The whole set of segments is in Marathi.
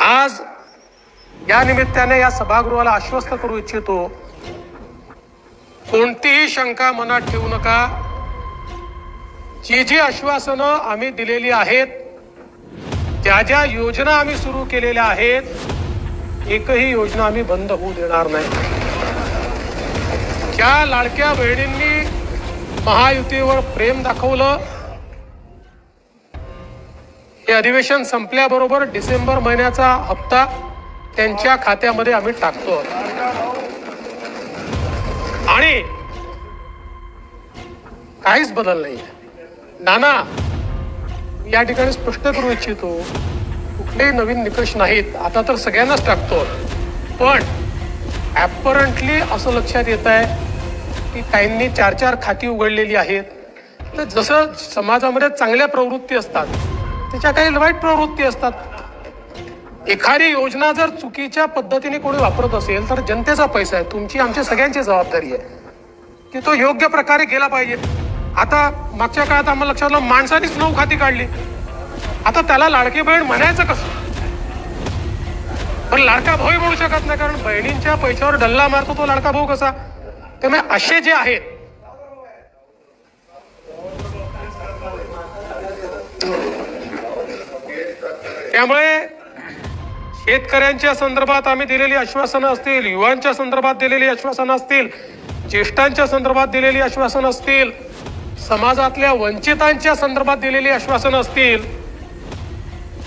आज या निमित्ताने या सभागृहाला आश्वस्त करू इच्छितो, कोणतीही शंका मनात ठेवू नका। जी आश्वासनं आम्ही दिलेली आहेत, ज्या योजना आम्ही सुरू केलेल्या आहेत, एकही योजना आम्ही बंद होऊ देणार नाही। ज्या लाडक्या बहिणींनी महायुतीवर प्रेम दाखवलं, हे अधिवेशन संपल्याबरोबर डिसेंबर महिन्याचा हप्ता त्यांच्या खात्यामध्ये आम्ही टाकतो आणि काहीच बदल नाही। नाना, या ठिकाणी स्पष्ट करू इच्छितो, कुठलेही नवीन निकष नाहीत। आता तर सगळ्यांनाच टाकतो, पण ॲपरंटली असं लक्षात येत आहे की काहींनी 4-4 खाती उघडलेली आहेत। तर जसं समाजामध्ये चांगल्या प्रवृत्ती असतात, त्याच्या काही वाईट प्रवृत्ती असतात। एखादी योजना जर चुकीच्या पद्धतीने कोणी वापरत असेल तर जनतेचा पैसा आहे, तुमची आमची सगळ्यांची जबाबदारी आहे की तो योग्य प्रकारे गेला पाहिजे। आता मागच्या काळात आम्हाला लक्षात आलं, माणसानेच 9 खाती काढली, आता त्याला लाडकी बहीण म्हणायचं कसं? पण लाडका भाऊ म्हणू शकत नाही, कारण बहिणींच्या पैशावर डल्ला मारतो तो लाडका भाऊ कसा? त्यामुळे असे जे आहेत, त्यामुळे शेतकऱ्यांच्या संदर्भात आम्ही दिलेली आश्वासनं असतील, युवांच्या संदर्भात दिलेली आश्वासनं असतील, ज्येष्ठांच्या संदर्भात दिलेली आश्वासनं असतील, समाजातल्या वंचितांच्या संदर्भात दिलेली आश्वासनं असतील,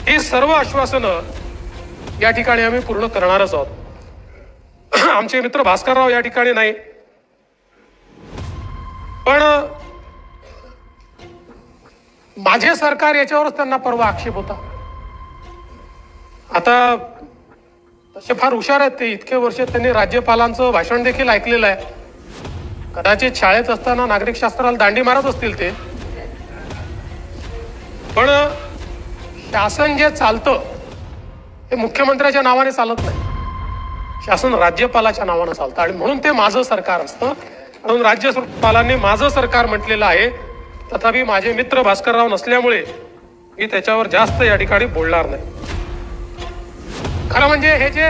ही सर्व आश्वासनं या ठिकाणी आम्ही पूर्ण करणारच आहोत। आमचे मित्र भास्करराव या ठिकाणी नाही, पण माझे सरकार याच्यावरच त्यांना परवा आक्षेप होता। आता तसे फार हुशार आहेत ते, इतके वर्ष त्यांनी राज्यपालांचं भाषण देखील ऐकलेलं आहे। कदाचित शाळेत असताना नागरिक शास्त्राला दांडी मारत असतील ते, पण शासन जे चालतं ते मुख्यमंत्र्याच्या नावाने चालत नाही, शासन राज्यपालाच्या नावाने चालतं आणि म्हणून ते माझं सरकार असतं। म्हणून राज्यपालांनी माझं सरकार म्हटलेलं आहे। तथापि माझे मित्र भास्करराव नसल्यामुळे मी त्याच्यावर जास्त या ठिकाणी बोलणार नाही। खरं म्हणजे हे जे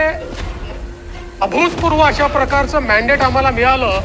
अभूतपूर्व अशा प्रकारचं मॅन्डेट आम्हाला मिळालं,